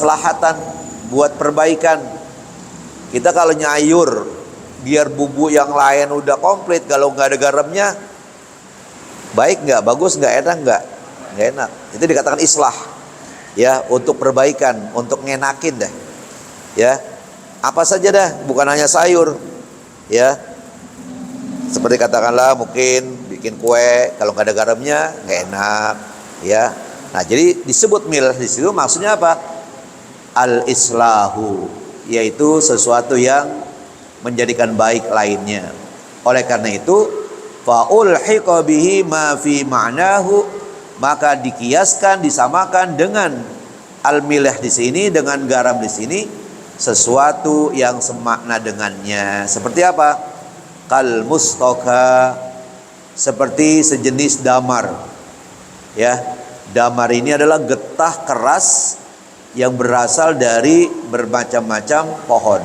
kemaslahatan, buat perbaikan. Kita kalau nyayur biar bumbu yang lain udah komplit, kalau nggak ada garamnya, baik nggak, bagus nggak, enak nggak enak. Itu dikatakan islah, ya, untuk perbaikan, untuk ngenakin dah, ya. Apa saja dah, bukan hanya sayur, ya. Seperti katakanlah mungkin bikin kue, kalau nggak ada garamnya nggak enak, ya. Nah, jadi disebut milah di situ maksudnya apa? Al-islahu, yaitu sesuatu yang menjadikan baik lainnya. Oleh karena itu, faulhiqa bihi ma fi ma'nahu, maka dikiaskan, disamakan dengan al-milah di sini, dengan garam di sini, sesuatu yang semakna dengannya. Seperti apa? Kal mustaka, seperti sejenis damar. Ya, damar ini adalah getah keras yang berasal dari bermacam-macam pohon.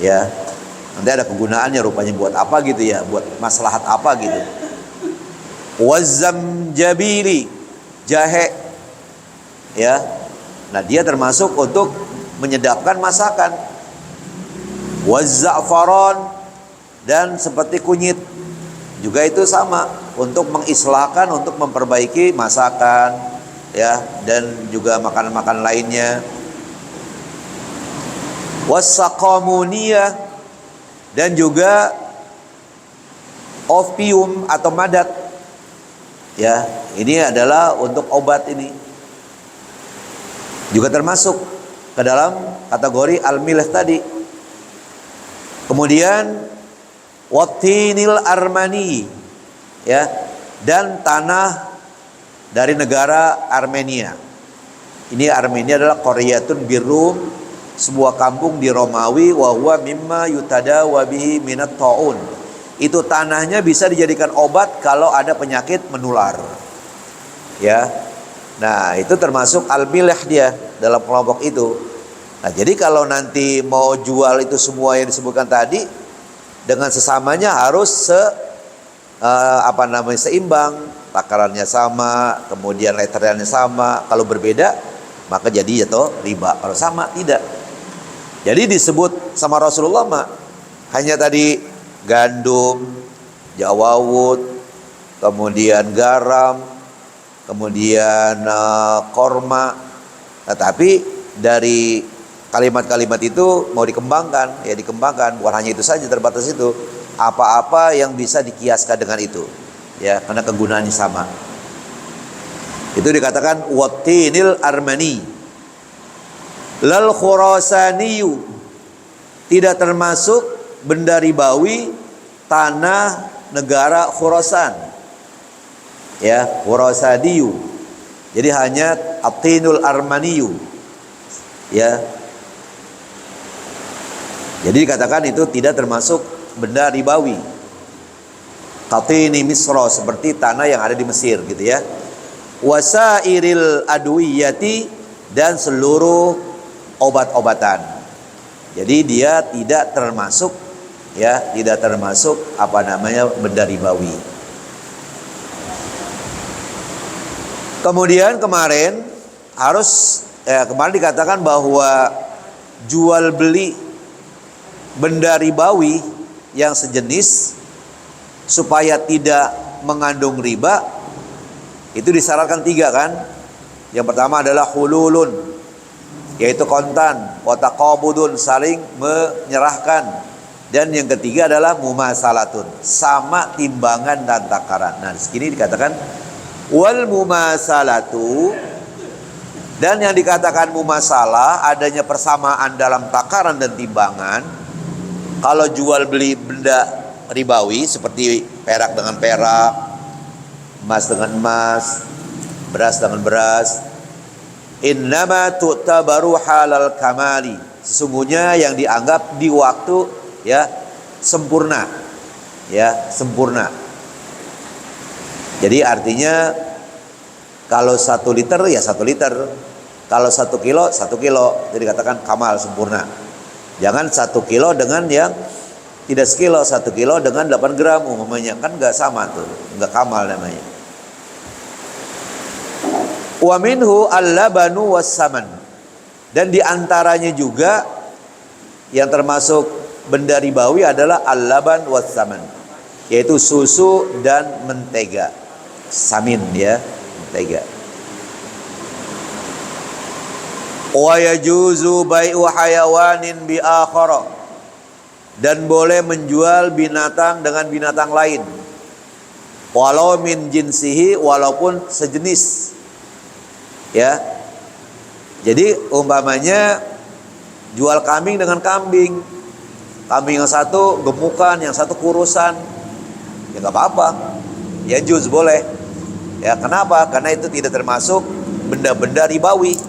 Ya, nanti ada kegunaannya rupanya buat apa gitu ya, buat maslahat apa gitu. Wazamjabili, jahe, ya. Nah, dia termasuk untuk menyedapkan masakan. Wazzafaron, dan seperti kunyit juga itu sama, untuk mengislahkan, untuk memperbaiki masakan, ya, dan juga makanan-makanan lainnya. Wasaqamuniyah, dan juga opium atau madat, ya, ini adalah untuk obat, ini juga termasuk ke dalam kategori al-milah tadi. Kemudian watinil armani, ya, dan tanah dari negara Armenia. Ini Armenia adalah qaryatun birum, sebuah kampung di Romawi. Wa huwa mimma yutadawa bihi minat taun. Itu tanahnya bisa dijadikan obat kalau ada penyakit menular, ya. Nah, itu termasuk al-milah dia dalam kelompok itu. Nah, jadi kalau nanti mau jual itu semua yang disebutkan tadi, dengan sesamanya harus seimbang, takarannya sama, kemudian letterannya sama. Kalau berbeda maka jadi jatuh riba. Kalau sama tidak. Jadi disebut sama Rasulullah mah hanya tadi gandum, jawawut, kemudian garam, kemudian korma. Nah, tapi dari kalimat-kalimat itu mau dikembangkan, ya dikembangkan. Bukan hanya itu saja, terbatas itu. Apa-apa yang bisa dikiaskan dengan itu, ya, karena kegunaannya sama. Itu dikatakan watinil armani. Lal khurasaniyu, tidak termasuk benda ribawi tanah negara Khurasan, ya, khurasaniyu. Jadi hanya atinul armaniyu, ya. Jadi dikatakan itu tidak termasuk benda ribawi. Katini Misra, seperti tanah yang ada di Mesir gitu, ya. Wasairil adwiyati, dan seluruh obat-obatan. Jadi dia tidak termasuk, ya, tidak termasuk benda ribawi. Kemudian kemarin dikatakan bahwa jual beli benda ribawi yang sejenis supaya tidak mengandung riba, itu disyaratkan 3 kan. Yang pertama adalah hululun, yaitu kontan, wa taqabudun, saling menyerahkan, dan yang ketiga adalah mumasalatun, sama timbangan dan takaran. Nah, di sini dikatakan wal mumasalatu, dan yang dikatakan mumasalah adanya persamaan dalam takaran dan timbangan. Kalau jual beli benda ribawi seperti perak dengan perak, emas dengan emas, beras dengan beras, innama tu'tabaru halal kamali, sesungguhnya yang dianggap di waktu, ya, sempurna, ya, sempurna. Jadi artinya kalau 1 liter ya 1 liter, kalau 1 kilo 1 kilo, jadi dikatakan kamal, sempurna. Jangan 1 kilo dengan yang tidak sekilo, 1 kilo dengan 8 gram umumnya, kan nggak sama tuh, nggak kamal namanya. Wa minhu al-labanu was-saman, Dan diantaranya juga yang termasuk benda ribawi adalah al-laban was-saman, yaitu susu dan mentega. Samin ya, mentega. Wa yajuzu bai'u hayawanin bi akhara, dan boleh menjual binatang dengan binatang lain, walau min jinsihi, walaupun sejenis. Ya. Jadi umpamanya jual kambing dengan kambing. Kambing yang satu gemukan, yang satu kurusan. Ya enggak apa-apa. Ya juz boleh. Ya, kenapa? Karena itu tidak termasuk benda-benda ribawi.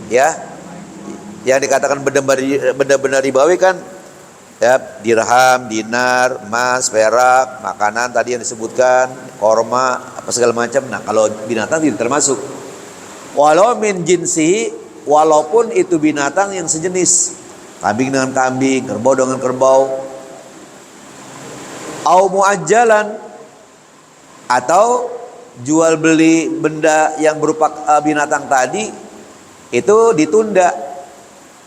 Ya. Yang dikatakan benda-benda ribawi kan ya, dirham, dinar, emas, perak, makanan tadi yang disebutkan, korma, apa segala macam. Nah, kalau binatang tidak termasuk. Walau min jinsi, walaupun itu binatang yang sejenis, kambing dengan kambing, kerbau dengan kerbau. Au muajjalan, atau jual beli benda yang berupa binatang tadi itu ditunda.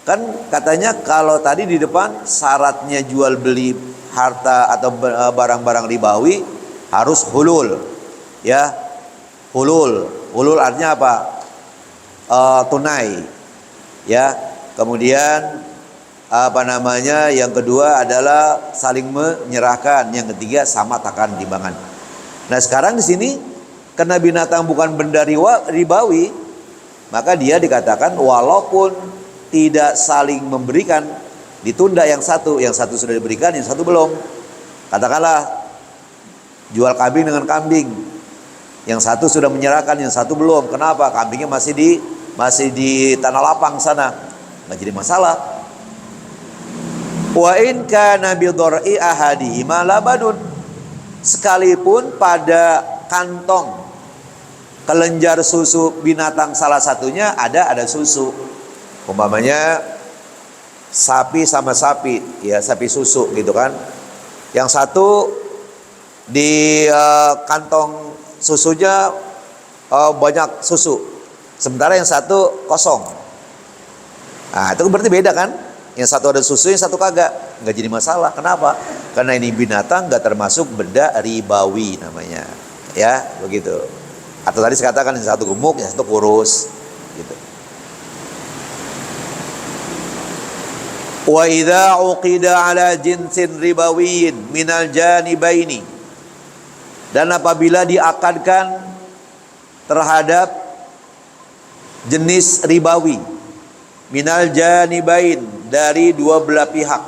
Kan katanya kalau tadi di depan syaratnya jual beli harta atau barang-barang ribawi harus hulul. Ya, hulul. Hulul artinya apa? Tunai. Ya. Kemudian yang kedua adalah saling menyerahkan, yang ketiga sama takan timbangan. Nah, sekarang di sini karena binatang bukan benda ribawi, maka dia dikatakan walaupun tidak saling memberikan, ditunda yang satu sudah diberikan, yang satu belum. Katakanlah jual kambing dengan kambing, yang satu sudah menyerahkan, yang satu belum. Kenapa? Kambingnya masih di tanah lapang sana, nggak jadi masalah. Wa in kana bi dhar'i ahadihima labadun, sekalipun pada kantong kelenjar susu binatang salah satunya ada susu. Umpamanya sapi sama sapi, ya sapi susu gitu kan. Yang satu di kantong susunya banyak susu, sementara yang satu kosong. Nah, itu berarti beda kan? Yang satu ada susu, yang satu kagak. Nggak jadi masalah. Kenapa? Karena ini binatang nggak termasuk benda ribawi namanya. Ya, begitu. Atau tadi saya katakan yang satu gemuk, yang satu kurus gitu. Wa idza uqida ala jinsin ribawiyyin minal janibaini, dan apabila diakadkan terhadap jenis ribawi minal janibain, dari dua belah pihak,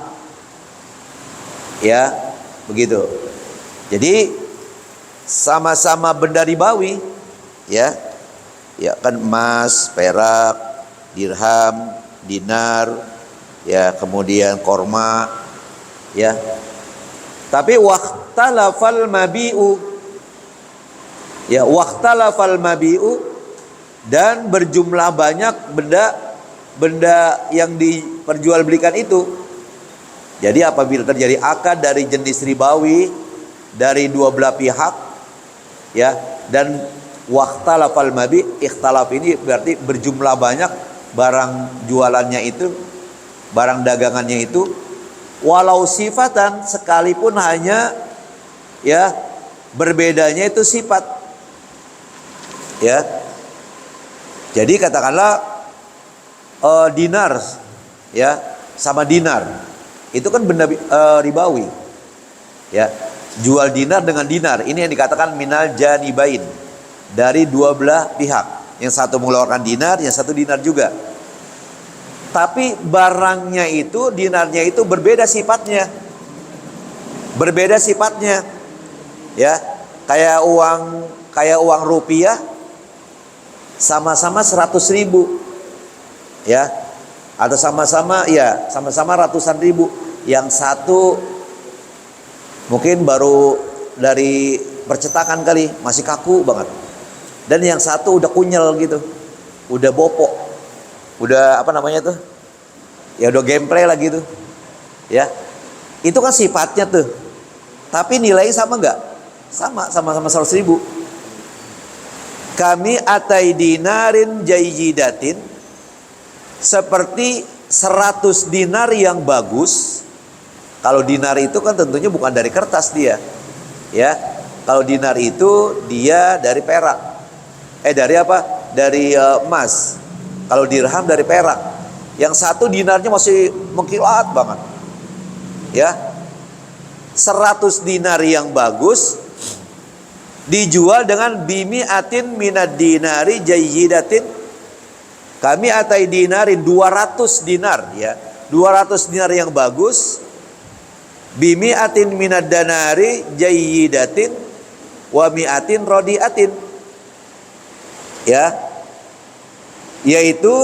ya begitu. Jadi sama-sama benda ribawi, ya kan, emas, perak, dirham, dinar, ya kemudian korma, ya. Tapi waqtalafal mabi'u, ya waqtalafal mabi'u, dan berjumlah banyak benda yang diperjualbelikan itu. Jadi apabila terjadi akad dari jenis ribawi dari dua belah pihak, ya, dan waqtalafal mabi', ikhtalaf ini berarti berjumlah banyak barang jualannya itu, barang dagangannya itu, walau sifatan, sekalipun hanya ya berbedanya itu sifat. Ya. Jadi katakanlah dinar ya sama dinar, itu kan benda ribawi. Ya. Jual dinar dengan dinar, ini yang dikatakan minal janibain, dari dua belah pihak. Yang satu mengeluarkan dinar, yang satu dinar juga. Tapi barangnya itu, dinarnya itu berbeda sifatnya. Berbeda sifatnya. Ya, kayak uang rupiah sama-sama 100.000. Ya. Atau sama-sama ratusan ribu. Yang satu mungkin baru dari percetakan kali, masih kaku banget. Dan yang satu udah kunyel gitu. Udah bopok. Udah apa namanya tuh? Ya udah gameplay lagi tuh. Ya. Itu kan sifatnya tuh. Tapi nilainya sama enggak? Sama-sama 100.000. Kami atai dinarin jayyidatin, seperti 100 dinar yang bagus. Kalau dinar itu kan tentunya bukan dari kertas dia, ya. Kalau dinar itu dia dari perak, dari apa? Dari emas. Kalau dirham dari perak. Yang satu dinarnya masih mengkilat banget, ya. 100 dinar yang bagus dijual dengan bimi'atin minad dinari jayyidatin, kami atai dinarin 200 dinar, ya. 200 dinar yang bagus, bimi'atin minad danari jayyidatin wa mi'atin rodiatin, ya, yaitu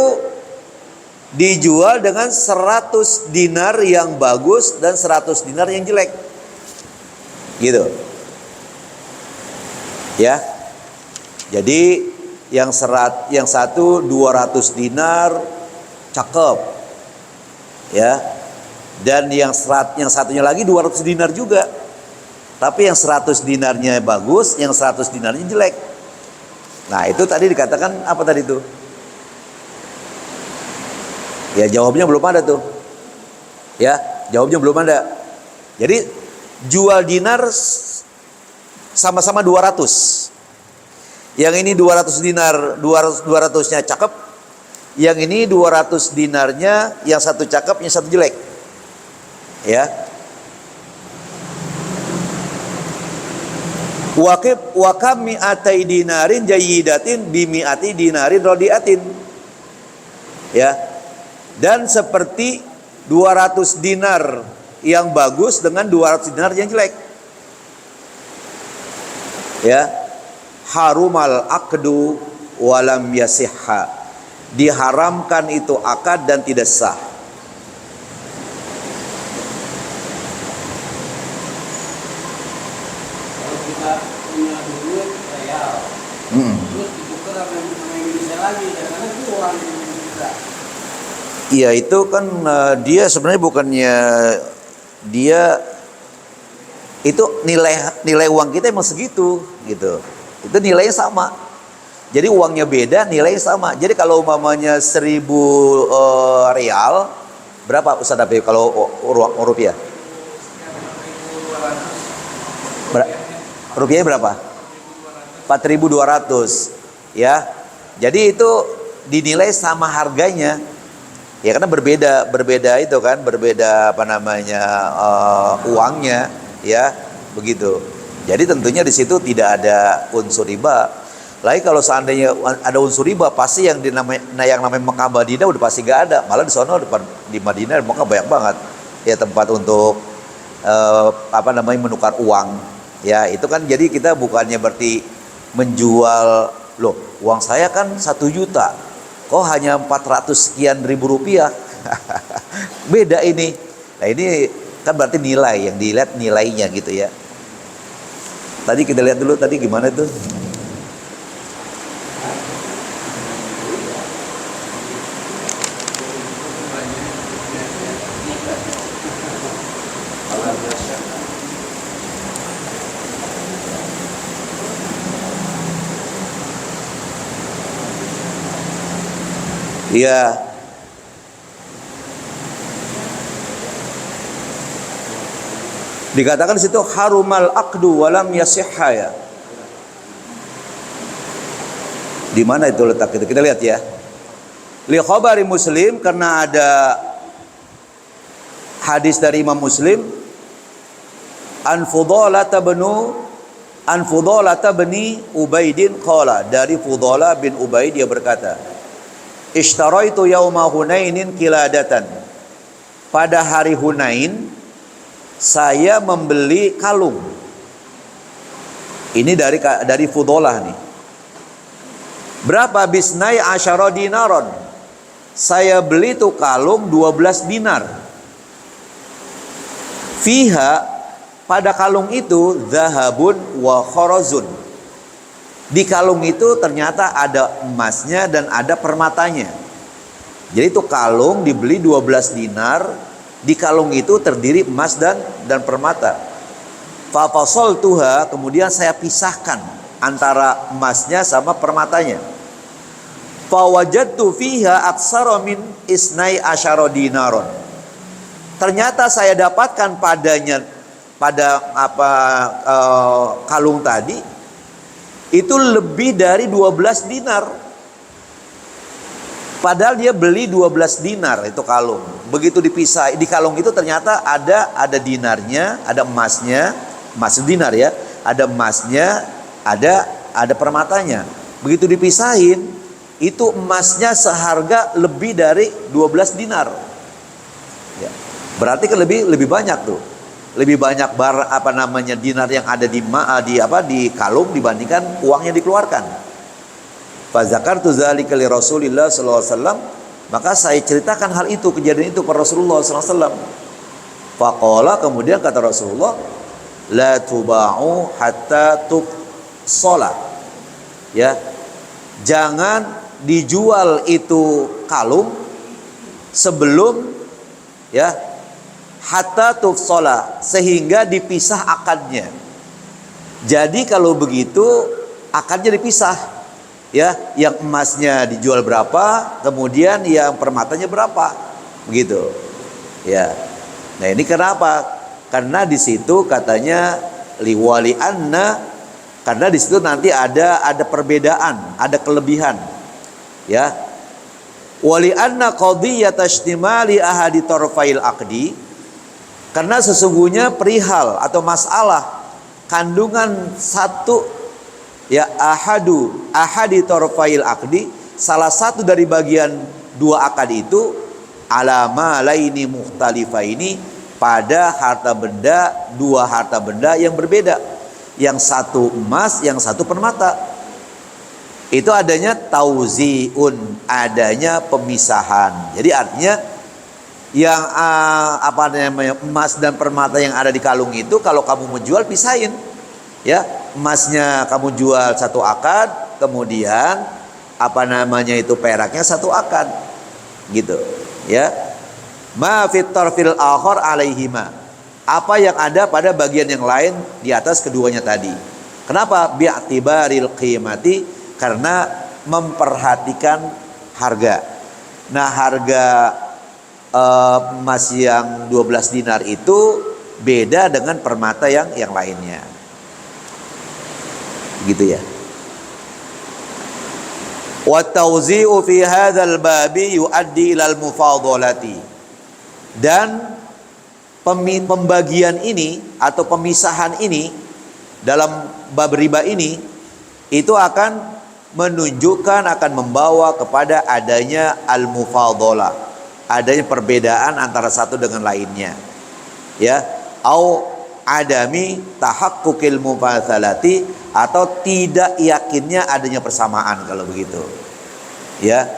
dijual dengan 100 dinar yang bagus dan 100 dinar yang jelek, gitu, ya. Jadi yang satu 200 dinar cakep, ya, dan yang satunya lagi 200 dinar juga, tapi yang 100 dinarnya bagus, yang 100 dinarnya jelek. Nah, itu tadi dikatakan apa tadi itu? Ya, jawabnya belum ada tuh. Ya, jawabnya belum ada. Jadi jual dinar sama-sama 200. Yang ini 200 dinar, 200-nya cakep. Yang ini 200 dinarnya, yang satu cakep, yang satu jelek. Ya. Wa kam mi'atai dinarin jayyidatin bi mi'ati dinarin rodiatin. Ya. Dan seperti 200 dinar yang bagus dengan 200 dinar yang jelek. Ya. Harumal aqdu walam yasihha. Diharamkan itu akad dan tidak sah. Kalau kita punya duit real, terus ditukar sama Indonesia lagi, kadang-kadang itu orang Indonesia. Iya, itu kan dia sebenarnya bukannya dia itu nilai uang kita emang segitu, gitu. Itu nilainya sama. Jadi uangnya beda, nilainya sama. Jadi kalau umpamanya 1.000 real, berapa Ustaz Habib kalau rupiah? Rupiahnya berapa? 4.200, ya. Jadi itu dinilai sama harganya. Ya karena berbeda itu kan, berbeda apa namanya uangnya, ya, begitu. Jadi tentunya di situ tidak ada unsur riba. Lagi kalau seandainya ada unsur riba, pasti yang namanya Mekah Madinah udah pasti gak ada. Malah di sana di Madinah Mekah banyak banget ya tempat untuk apa namanya menukar uang. Ya itu kan jadi kita bukannya berarti menjual, loh uang saya kan 1 juta, kok hanya 400 sekian ribu rupiah. Beda ini. Nah ini kan berarti nilai, yang dilihat nilainya gitu ya. Tadi kita lihat dulu tadi gimana tuh. Iya. Dikatakan di situ harumal aqdu walam yasihha, ya. Di mana itu letak itu? Kita lihat ya. Li khabari Muslim, karena ada hadis dari Imam Muslim, an Fudhalata bni Ubaidin qala, dari Fudhalah bin Ubaid dia berkata, Ishtaraitu yauma Hunainin kiladatan. Pada hari Hunain saya membeli kalung. Ini dari Fudhalah nih. Berapa? Bisnai asyara dinaron. Saya beli tuh kalung 12 dinar. Fiha, pada kalung itu zahabun wa khorazun. Di kalung itu ternyata ada emasnya dan ada permatanya. Jadi itu kalung dibeli 12 dinar. Di kalung itu terdiri emas dan permata. Fa fasaltuha, kemudian saya pisahkan antara emasnya sama permatanya. Fawajadtu fiha aksara min isnai asyara dinaron. Ternyata saya dapatkan pada kalung tadi itu lebih dari 12 dinar. Padahal dia beli 12 dinar itu kalung. Begitu dipisah di kalung itu ternyata ada dinarnya, ada emasnya, emas dinar ya, ada emasnya, ada permatanya. Begitu dipisahin, itu emasnya seharga lebih dari 12 dinar. Ya. Berarti kan lebih banyak tuh. Lebih banyak dinar yang ada di kalung dibandingkan uang yang dikeluarkan. Fa zakartu dzalika li Rasulillah sallallahu alaihi wasallam, maka saya ceritakan hal itu, kejadian itu kepada Rasulullah sallallahu alaihi wasallam. Faqala, kemudian kata Rasulullah, la tuba'u hatta tufsala. Ya. Jangan dijual itu kalung sebelum ya hatta tufsala, sehingga dipisah akadnya. Jadi kalau begitu akadnya dipisah ya, yang emasnya dijual berapa, kemudian yang permatanya berapa, begitu ya. Nah ini kenapa? Karena di situ katanya liwali anna, karena di situ nanti ada perbedaan, ada kelebihan ya. Wali anna qadhiyat ihtimali ahadi tarfail aqdi, karena sesungguhnya perihal atau masalah kandungan satu ya ahadi tarfail aqdi, salah satu dari bagian dua akad itu, alama laini mukhtalifa, ini pada harta benda, dua harta benda yang berbeda, yang satu emas, yang satu permata. Itu adanya tauziun, adanya pemisahan. Jadi artinya yang emas dan permata yang ada di kalung itu, kalau kamu menjual pisahin ya, emasnya kamu jual satu akad, kemudian peraknya satu akad gitu ya. Ma fit tarfil akhar alaihima, apa yang ada pada bagian yang lain di atas keduanya tadi. Kenapa? Bi'tibaril qimati, karena memperhatikan harga. Nah harga emas yang 12 dinar itu beda dengan permata yang lainnya, gitu ya. Wa tawzi'u fi hadzal babi yuaddi ilal mufadhalati, dan pembagian ini atau pemisahan ini dalam bab riba ini itu akan menunjukkan, akan membawa kepada adanya al-mufadhalah, adanya perbedaan antara satu dengan lainnya ya, au adami tahaqqukil mufathalati, atau tidak yakinnya adanya persamaan kalau begitu ya.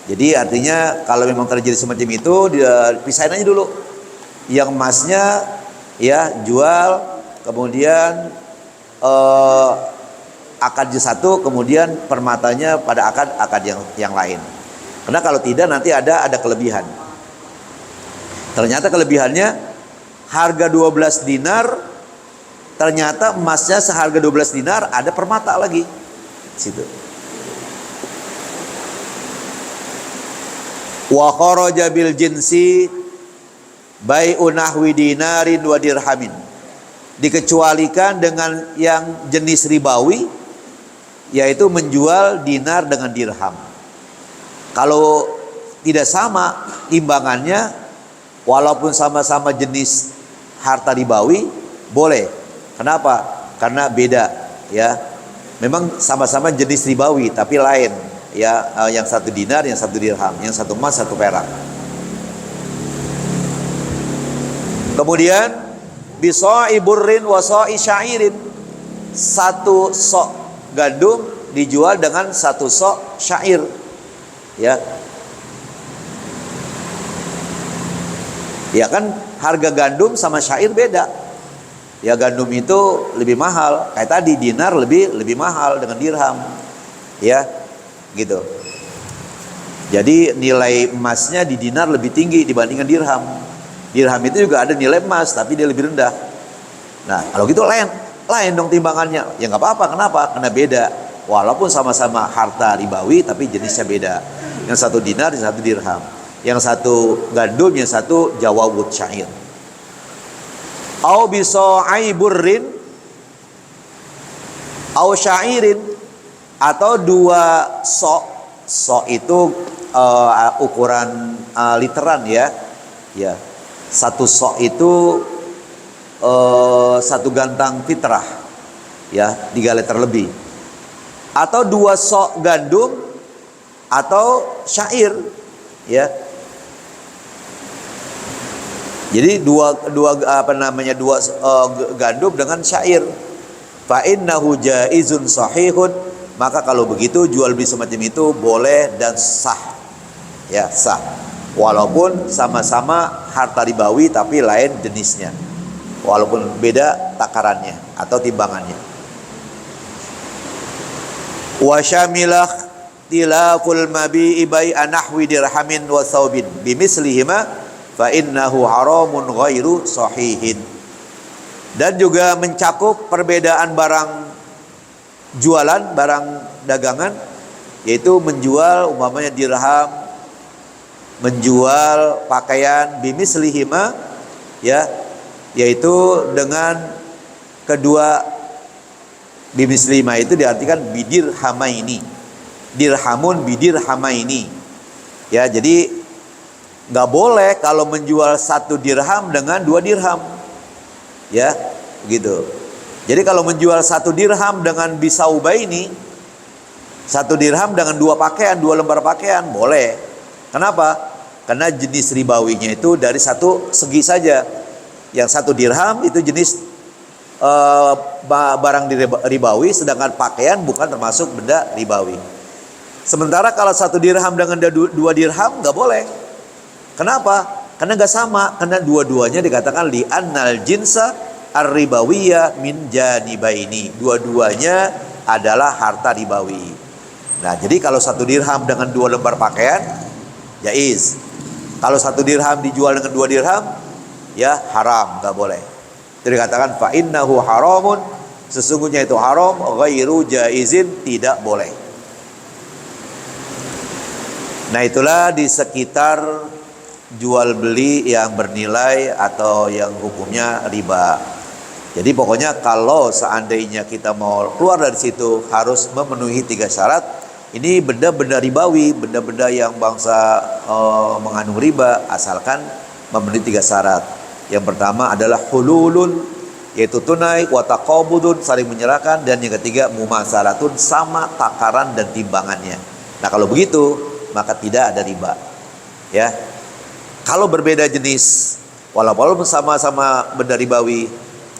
Jadi artinya kalau memang terjadi semacam itu, pisahin aja dulu, yang emasnya ya jual, kemudian akad satu, kemudian permatanya pada akad yang lain. Karena kalau tidak nanti ada kelebihan. Ternyata kelebihannya harga 12 dinar, ternyata emasnya seharga 12 dinar, ada permata lagi situ. Wa kharaja bil jinsi bai'u nahwi dinarin wa dirhamin, dikecualikan dengan yang jenis ribawi, yaitu menjual dinar dengan dirham. Kalau tidak sama timbangannya, walaupun sama-sama jenis harta ribawi, boleh. Kenapa? Karena beda ya. Memang sama-sama jenis ribawi tapi lain ya, yang satu dinar, yang satu dirham, yang satu emas, satu perak. Kemudian bisa'i burrin wa sa'i syairin, satu sok gandum dijual dengan satu sok syair ya. Ya kan harga gandum sama syair beda ya. Gandum itu lebih mahal, kayak tadi dinar lebih mahal dengan dirham ya, gitu. Jadi nilai emasnya di dinar lebih tinggi dibandingkan dirham. Dirham itu juga ada nilai emas tapi dia lebih rendah. Nah kalau gitu lain dong timbangannya. Ya nggak apa-apa, kenapa? Karena beda walaupun sama-sama harta ribawi tapi jenisnya beda. Yang satu dinar, yang satu dirham. Yang satu gandum, yang satu jawawud syair. Au biso'ai burrin au syairin, atau 2 sok itu ukuran literan ya. Ya. 1 sok itu 1 gantang fitrah ya, 3 liter lebih. Atau 2 sok gandum atau syair ya. Jadi dua gandum dengan syair. Fa innahu jaizun sahihun, maka kalau begitu jual beli semacam itu boleh dan sah. Ya, sah. Walaupun sama-sama harta ribawi tapi lain jenisnya. Walaupun beda takarannya atau timbangannya. Wa syamilah tilaful mabi'i bai'a nahwi dirhamin wa thawbin bimislihima fa innahu haramun ghairu sahihin. Dan juga mencakup perbedaan barang jualan, barang dagangan, yaitu menjual umpamanya dirham, menjual pakaian bimislihima ya, yaitu dengan kedua bimislihima itu diartikan bidirhamaini, dirhamun bidirhamaini ya. Jadi nggak boleh kalau menjual 1 dirham dengan 2 dirham ya, begitu. Jadi kalau menjual 1 dirham dengan bisaubaini, 1 dirham dengan 2 pakaian, 2 lembar pakaian, boleh. Kenapa? Karena jenis ribawinya itu dari 1 segi saja. Yang 1 dirham itu jenis barang ribawi, sedangkan pakaian bukan termasuk benda ribawi. Sementara kalau 1 dirham dengan 2 dirham nggak boleh. Kenapa? Karena nggak sama. Karena dua-duanya dikatakan li'annal jinsa ar-ribawiyya min janibaini. Dua-duanya adalah harta ribawi. Nah, jadi kalau 1 dirham dengan 2 lembar pakaian, jaiz. Kalau 1 dirham dijual dengan 2 dirham, ya haram, nggak boleh. Itu dikatakan fa innahu haramun, sesungguhnya itu haram, ghairu jaizin, tidak boleh. Nah, itulah di sekitar jual beli yang bernilai atau yang hukumnya riba. Jadi pokoknya kalau seandainya kita mau keluar dari situ harus memenuhi 3 syarat. Ini benda-benda ribawi, benda-benda yang bangsa mengandung riba, asalkan memenuhi 3 syarat. Yang pertama adalah hululun, yaitu tunai, wa taqabudun, saling menyerahkan, dan yang ketiga mumasalatun, sama takaran dan timbangannya. Nah, kalau begitu maka tidak ada riba. Ya. Kalau berbeda jenis, walaupun sama-sama benda ribawi,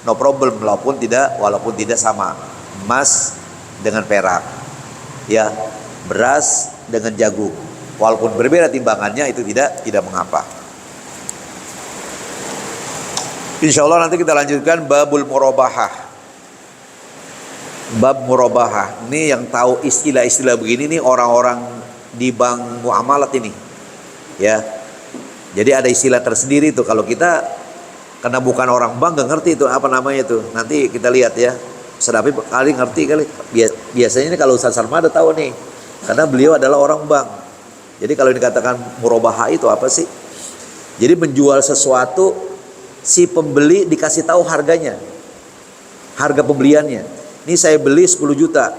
no problem, walaupun tidak sama. Emas dengan perak, ya, beras dengan jagung, walaupun berbeda timbangannya, itu tidak mengapa. Insya Allah nanti kita lanjutkan babul murabahah. Bab murabahah ini yang tahu istilah-istilah begini nih orang-orang di bank muamalat ini, ya. Jadi ada istilah tersendiri tuh. Kalau kita karena bukan orang bank nggak ngerti itu apa namanya tuh. Nanti kita lihat ya. Sedapi kali ngerti kali. Biasanya ini kalau Ustaz Sarmada tahu nih, karena beliau adalah orang bank. Jadi kalau dikatakan murabahah itu apa sih? Jadi menjual sesuatu, si pembeli dikasih tahu harganya, harga pembeliannya. Ini saya beli 10 juta,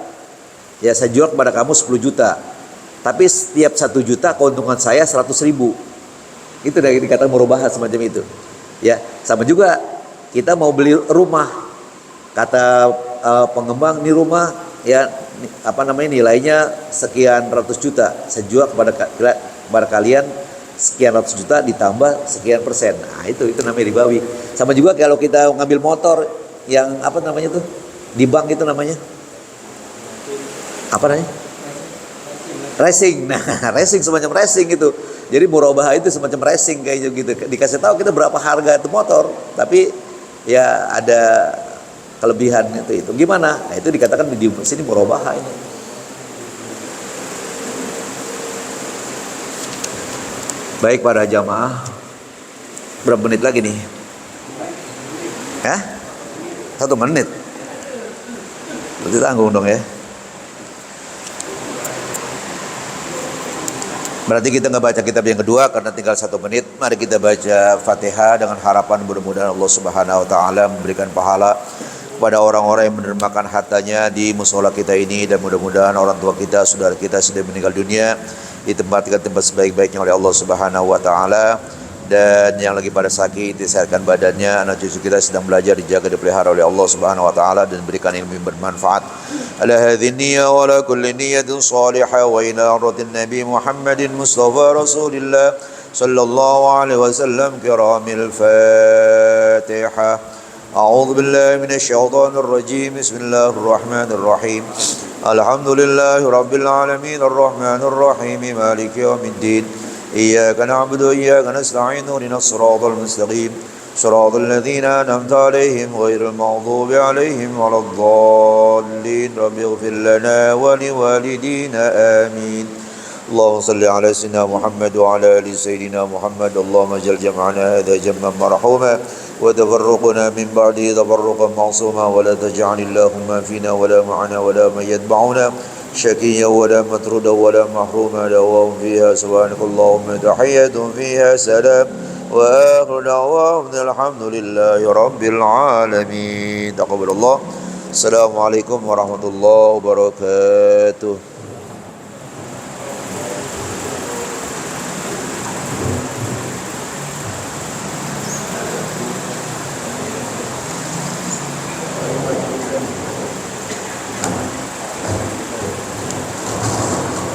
ya saya jual kepada kamu 10 juta. Tapi setiap 1 juta keuntungan saya 100.000. Itu dari dikatakan murabahah semacam itu. Ya, sama juga kita mau beli rumah. Kata pengembang, ini rumah ya nilainya sekian ratus juta. Saya jual kepada kalian sekian ratus juta ditambah sekian persen. Nah, itu namanya ribawi. Sama juga kalau kita ngambil motor yang apa namanya tuh? Di bank itu namanya apa namanya? Racing. Nah, racing semacam racing itu. Jadi murabahah itu semacam racing kayak gitu. Dikasih tahu kita berapa harga itu motor, tapi ya ada kelebihan itu. Gimana? Nah, itu dikatakan di sini murabahah ini. Baik para jamaah. Berapa menit lagi nih? 1 menit. Berarti tanggung dong ya. Berarti kita nggak baca kitab yang kedua karena tinggal 1 menit. Mari kita baca Fatihah dengan harapan mudah-mudahan Allah Subhanahu wa taala memberikan pahala kepada orang-orang yang menerjemahkan hartanya di musola kita ini, dan mudah-mudahan orang tua kita, saudara kita sudah meninggal dunia ditempatkan tempat sebaik-baiknya oleh Allah Subhanahu wa taala, dan yang lagi pada sakit disehatkan badannya, anak cucu kita sedang belajar dijaga dipelihara oleh Allah Subhanahu wa taala dan berikan ilmu yang bermanfaat. Ala hadhihi niyyah wa ala kulli niyyatin salihah wa ila arwatin nabi Muhammadin Mustafa Rasulillah sallallahu alaihi wasallam kiramil Fatihah. أعوذ بالله من الشيطان الرجيم بسم الله الرحمن الرحيم الحمد لله رب العالمين الرحمن الرحيم مالك يوم الدين إياك نعبد وإياك نستعين اهدنا الصراط المستقيم صراط الذين أنعمت عليهم غير المغضوب عليهم ولا الضالين رب اغفر لنا ولوالدينا آمين اللهم صل على سيدنا محمد وعلى آل سيدنا محمد اللهم اجعل جمعنا هذا جمعا مرحوما وتفرقنا من بعده تفرقا معصوما ولا تجعل اللهم فينا ولا معنا ولا من يتبعنا شقيا ولا مطردا ولا محروما لهم فيها سبحانك اللهم تحية فيها سلام وآخر دعواهم الحمد لله رب العالمين تقبل الله السلام عليكم ورحمة الله وبركاته.